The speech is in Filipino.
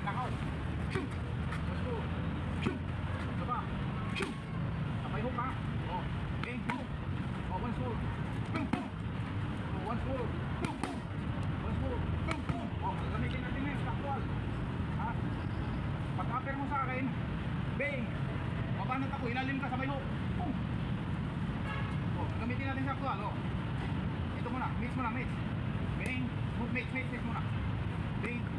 nakaw. Shoot! One school. Shoot! Baba. Shoot! Sabay hook ha. Oh. Okay, hook. Oh, one school. Boom, boom. Oh, one school. Boom, boom. One school. Boom, boom. Oh, gamitin natin ngayon sa actual. Ha? Pag-upper mo sa akin, bang! Mabanat ako, ilalim ka, sabay hook. Boom! Oh, gamitin natin sa actual. Oh. Ito muna, mix muna, mix. Bang! Mix muna. Bang!